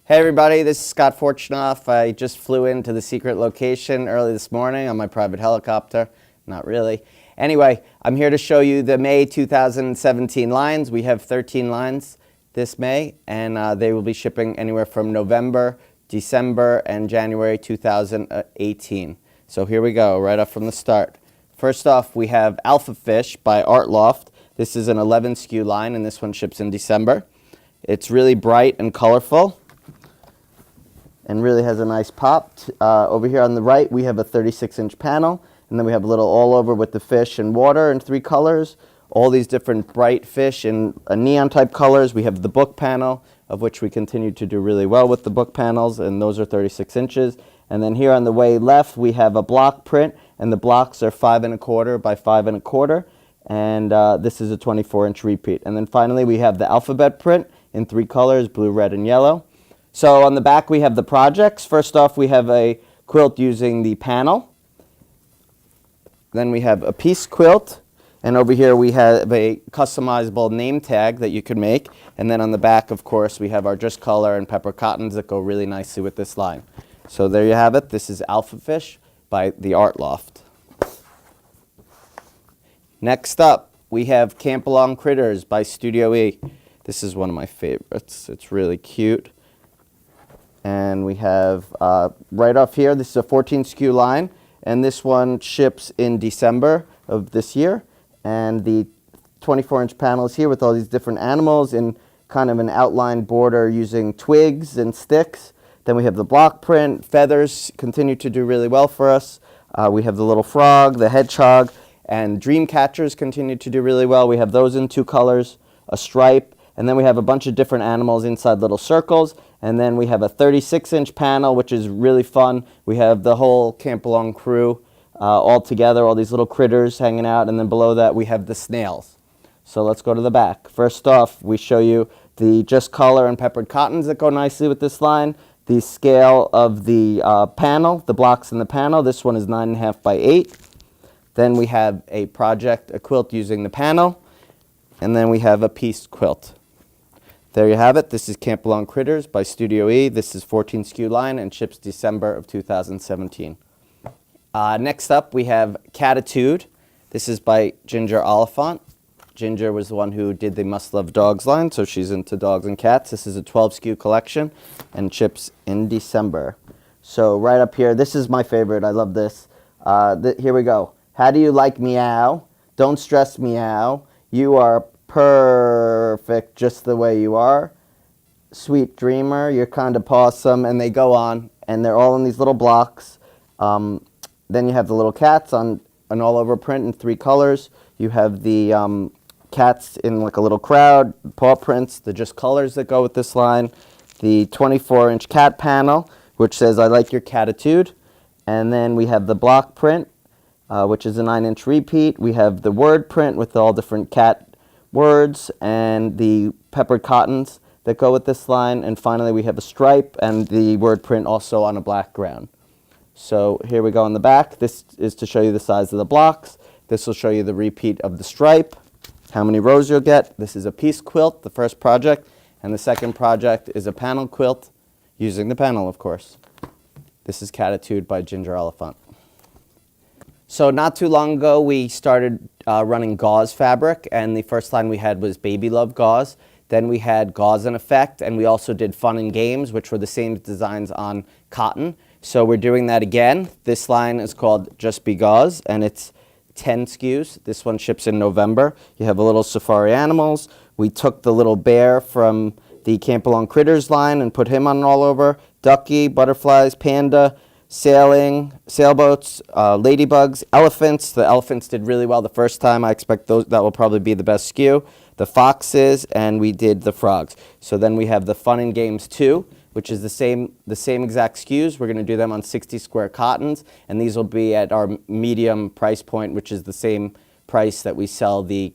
Hey everybody, this is Scott Fortunoff. I just flew into the secret location early this morning on my private helicopter. Not really. Anyway, I'm here to show you the May 2017 lines. We have 13 lines this May, and they will be shipping anywhere from November, December, and January 2018. So here we go, right off from the start. First off, we have Alpha Fish by Art Loft. This is an 11 SKU line, and this one ships in December. It's really bright and colorful, and really has a nice pop. Over here on the right, we have a 36-inch panel, and then we have a little all over with the fish and water in 3 colors, all these different bright fish in neon type colors. We have the book panel, of which we continue to do really well with the book panels, and those are 36 inches. And then here on the way left, we have a block print, and the blocks are 5 1/4 by 5 1/4, and this is a 24-inch repeat. And then finally, we have the alphabet print in 3 colors, blue, red, and yellow. So on the back we have the projects. First off, we have a quilt using the panel. Then we have a piece quilt, and over here we have a customizable name tag that you could make. And then on the back, of course, we have our Just Color and Pepper Cottons that go really nicely with this line. So there you have it. This is Alpha Fish by the Art Loft. Next up, we have Camp Along Critters by Studioe. This is one of my favorites. It's really cute. And we have right off here, this is a 14 SKU line, and this one ships in December of this year. And the 24-inch panel is here with all these different animals in kind of an outline border using twigs and sticks. Then we have the block print. Feathers continue to do really well for us. We have the little frog, the hedgehog, and dream catchers continue to do really well. We have those in 2 colors, a stripe, and then we have a bunch of different animals inside little circles. And then we have a 36-inch panel, which is really fun. We have the whole Camp Along crew all together, all these little critters hanging out. And then below that, we have the snails. So let's go to the back. First off, we show you the Just Color and Peppered Cottons that go nicely with this line. The scale of the panel, the blocks in the panel. This one is 9 1/2 by 8. Then we have a quilt using the panel. And then we have a piece quilt. There you have it. This is Camp Along Critters by Studioe. This is 14 SKU line and ships December of 2017. Next up, we have Cattitude. This is by Ginger Oliphant. Ginger was the one who did the Must Love Dogs line, so she's into dogs and cats. This is a 12 SKU collection and ships in December. So right up here, this is my favorite. I love this. Here we go. How do you like meow? Don't stress meow. You are perfect just the way you are. Sweet dreamer, you're kind of awesome, and they go on, and they're all in these little blocks. Then you have the little cats on an all-over print in 3 colors. You have the cats in like a little crowd, paw prints, the Just Colors that go with this line, the 24-inch cat panel, which says, I like your Cattitude. And then we have the block print, which is a 9-inch repeat. We have the word print with all different cat words and the peppered cottons that go with this line. And finally, we have a stripe and the word print also on a black ground. So here we go on the back. This is to show you the size of the blocks. This will show you the repeat of the stripe, how many rows you'll get. This is a piece quilt, the first project, and the second project is a panel quilt using the panel, of course. This is Cattitude by Ginger Oliphant. So not too long ago, we started running Gauze fabric, and the first line we had was Baby Love Gauze. Then we had Gauze in Effect, and we also did Fun and Games, which were the same designs on cotton. So we're doing that again. This line is called Just Be Gauze, and it's 10 SKUs. This one ships in November. You have a little safari animals. We took the little bear from the Camp Along Critters line and put him on all over. Ducky, butterflies, panda, sailing, sailboats, ladybugs, elephants. The elephants did really well the first time. I expect that will probably be the best SKU. The foxes, and we did the frogs. So then we have the Fun and Games 2, which is the same exact SKUs. We're going to do them on 60 square cottons, and these will be at our medium price point, which is the same price that we sell the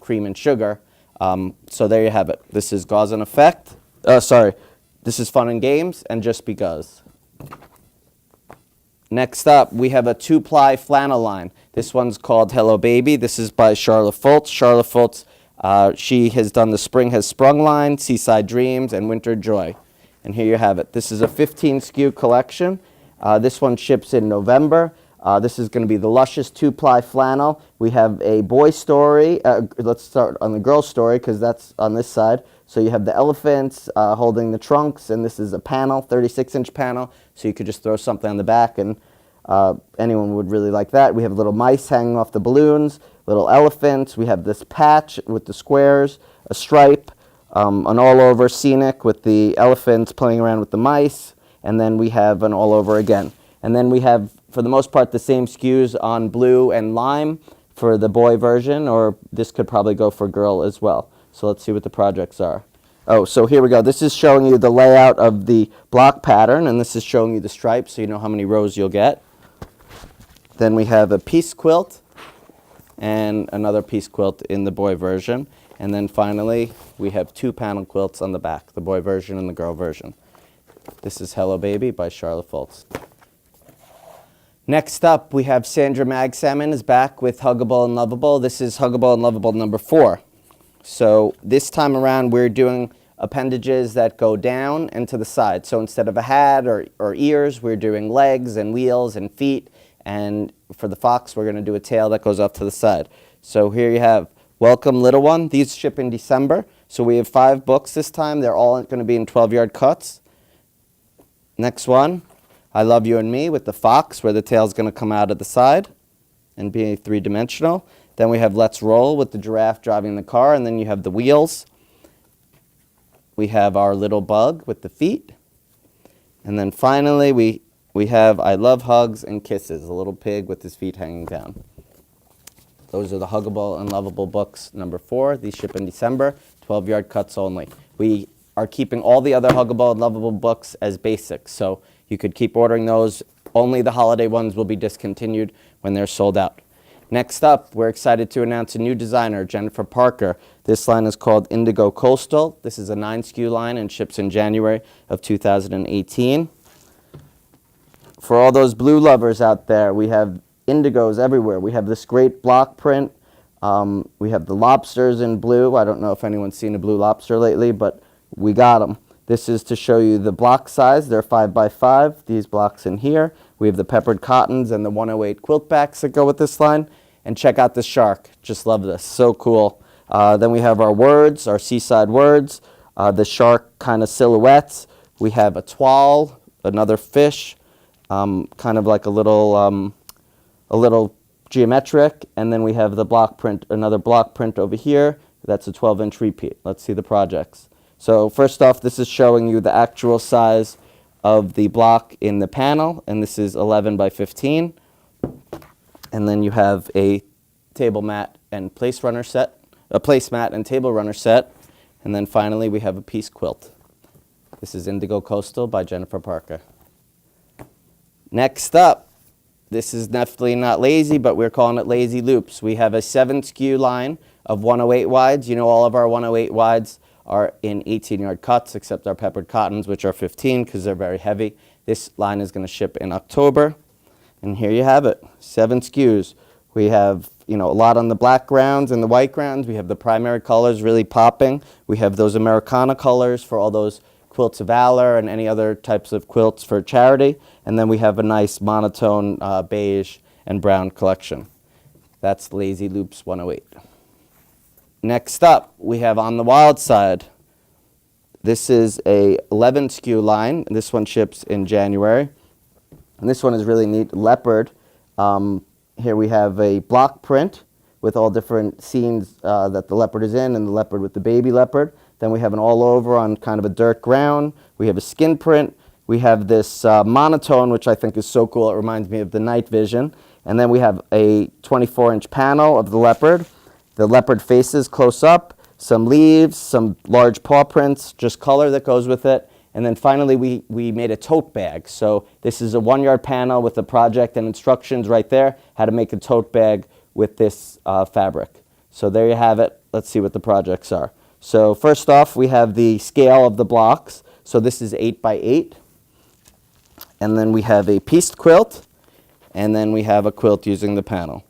cream and sugar. So there you have it. This is Gauze in Effect. This is Fun and Games and Just Be Gauze. Next up, we have a 2-ply flannel line. This one's called Hello Baby. This is by Charlotte Fultz. Charlotte Fultz, she has done the Spring Has Sprung line, Seaside Dreams, and Winter Joy. And here you have it. This is a 15 SKU collection. This one ships in November. This is going to be the Luscious 2-ply flannel. We have a boy story. Let's start on the girl story because that's on this side. So you have the elephants holding the trunks, and this is a panel, 36-inch panel. So you could just throw something on the back, and anyone would really like that. We have little mice hanging off the balloons, little elephants. We have this patch with the squares, a stripe, an all-over scenic with the elephants playing around with the mice, and then we have an all-over again. And then we have, for the most part, the same SKUs on blue and lime for the boy version, or this could probably go for girl as well. So let's see what the projects are. Oh, so here we go. This is showing you the layout of the block pattern, and this is showing you the stripes so you know how many rows you'll get. Then we have a piece quilt and another piece quilt in the boy version. And then finally, we have 2 panel quilts on the back, the boy version and the girl version. This is Hello Baby by Charlotte Foltz. Next up, we have Sandra Magsalmon is back with Huggable Unlovable. This is Huggable Unlovable number 4. So this time around, we're doing appendages that go down and to the side. So instead of a hat or ears, we're doing legs and wheels and feet. And for the fox, we're going to do a tail that goes off to the side. So here you have Welcome Little One. These ship in December. So we have 5 books this time. They're all going to be in 12-yard cuts. Next one, I Love You and Me with the fox, where the tail's going to come out of the side and be 3-dimensional. Then we have Let's Roll with the giraffe driving the car, and then you have the wheels. We have our little bug with the feet. And then finally, we have I Love Hugs and Kisses, a little pig with his feet hanging down. Those are the Huggable Unlovable books number 4. These ship in December, 12-yard cuts only. We are keeping all the other Huggable Unlovable books as basics, so you could keep ordering those. Only the holiday ones will be discontinued when they're sold out. Next up, we're excited to announce a new designer, Jennifer Parker. This line is called Indigo Coastal. This is a 9 SKU line and ships in January of 2018. For all those blue lovers out there, we have indigos everywhere. We have this great block print. We have the lobsters in blue. I don't know if anyone's seen a blue lobster lately, but we got them. This is to show you the block size. They're 5 by 5, these blocks in here. We have the peppered cottons and the 108 quilt backs that go with this line. And check out this shark. Just love this. So cool. Then we have our words, our seaside words, the shark kind of silhouettes. We have a toile, another fish, kind of like a little geometric. And then we have the block print, another block print over here. That's a 12-inch repeat. Let's see the projects. So first off, this is showing you the actual size of the block in the panel, and this is 11 by 15. And then you have a table mat and place runner set, a placemat and table runner set. And then finally, we have a piece quilt. This is Indigo Coastal by Jennifer Parker. Next up, this is definitely not lazy, but we're calling it Lazy Loops. We have a 7 SKU line of 108 wides. You know, all of our 108 wides are in 18-yard cuts, except our peppered cottons, which are 15 because they're very heavy. This line is going to ship in October. And here you have it, 7 SKUs. We have, you know, a lot on the black grounds and the white grounds. We have the primary colors really popping. We have those Americana colors for all those quilts of valor and any other types of quilts for charity. And then we have a nice monotone beige and brown collection. That's Lazy Loops 108. Next up, we have On the Wild Side. This is a 11 SKU line. This one ships in January. And this one is really neat, leopard. Here we have a block print with all different scenes that the leopard is in, and the leopard with the baby leopard. Then we have an all over on kind of a dirt ground. We have a skin print. We have this monotone, which I think is so cool. It reminds me of the night vision. And then we have a 24-inch panel of the leopard. The leopard faces close up, some leaves, some large paw prints, just color that goes with it. And then finally, we made a tote bag. So this is a 1-yard panel with the project and instructions right there, how to make a tote bag with this fabric. So there you have it. Let's see what the projects are. So first off, we have the scale of the blocks. So this is 8 by 8. And then we have a pieced quilt. And then we have a quilt using the panel.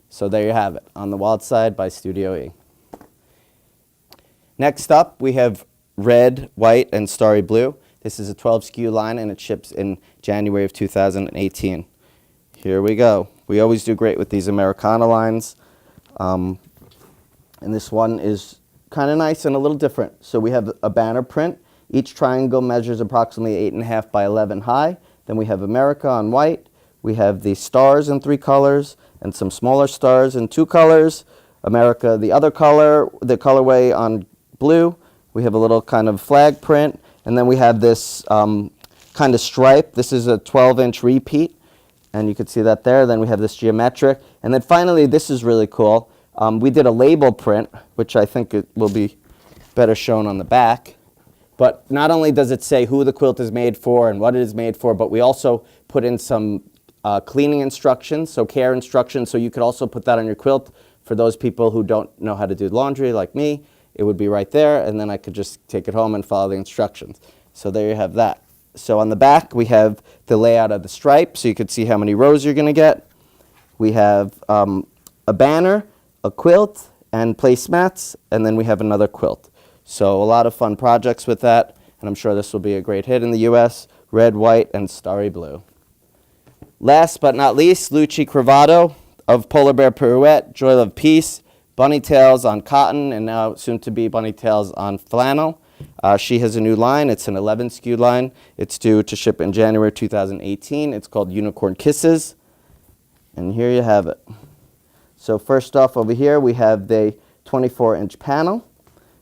So there you have it, On the Wild Side by Studioe. Next up, we have red, white, and starry blue. This is a 12 SKU line, and it ships in January of 2018. Here we go. We always do great with these Americana lines. And this one is kind of nice and a little different. So we have a banner print. Each triangle measures approximately 8.5 by 11 high. Then we have America on white. We have the stars in 3 colors and some smaller stars in 2 colors. America, the other color, the colorway on blue. We have a little kind of flag print. And then we have this kind of stripe. This is a 12-inch repeat. And you can see that there. Then we have this geometric. And then finally, this is really cool. We did a label print, which I think it will be better shown on the back. But not only does it say who the quilt is made for and what it is made for, but we also put in some cleaning instructions, so care instructions, so you could also put that on your quilt for those people who don't know how to do laundry like me. It would be right there, and then I could just take it home and follow the instructions. So there you have that. So on the back, we have the layout of the stripe, so you could see how many rows you're going to get. We have a banner, a quilt, and placemats, and then we have another quilt. So a lot of fun projects with that, and I'm sure this will be a great hit in the U.S. Red, white, and starry blue. Last but not least, Luci Cravato of Polar Bear Pirouette, Joy Love Peace, Bunny Tails on cotton, and now soon to be Bunny Tails on flannel. She has a new line. It's an 11 SKU line. It's due to ship in January 2018. It's called Unicorn Kisses. And here you have it. So first off over here, we have the 24-inch panel.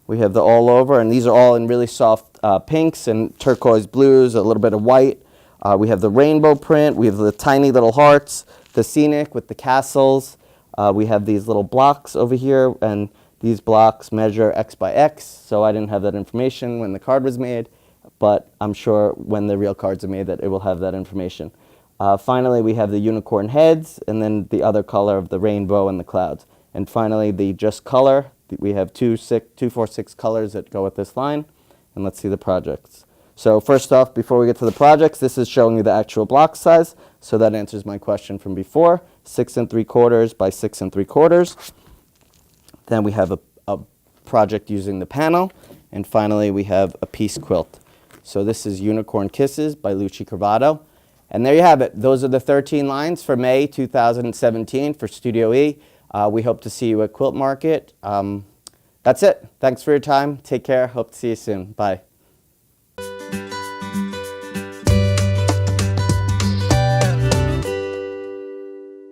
We have the all over, and these are all in really soft pinks and turquoise blues, a little bit of white. We have the rainbow print. We have the tiny little hearts, the scenic with the castles. We have these little blocks over here, and these blocks measure X by X, so I didn't have that information when the card was made, but I'm sure when the real cards are made that it will have that information. Finally, we have the unicorn heads, and then the other color of the rainbow and the clouds. And finally, the just color. We have 2, 4, 6 colors that go with this line. And let's see the projects. So first off, before we get to the projects, this is showing you the actual block size. So that answers my question from before, 6 3/4 by 6 3/4. Then we have a project using the panel. And finally, we have a piece quilt. So this is Unicorn Kisses by Luci Cravato. And there you have it. Those are the 13 lines for May 2017 for Studio E. We hope to see you at Quilt Market. That's it. Thanks for your time. Take care. Hope to see you soon. Bye.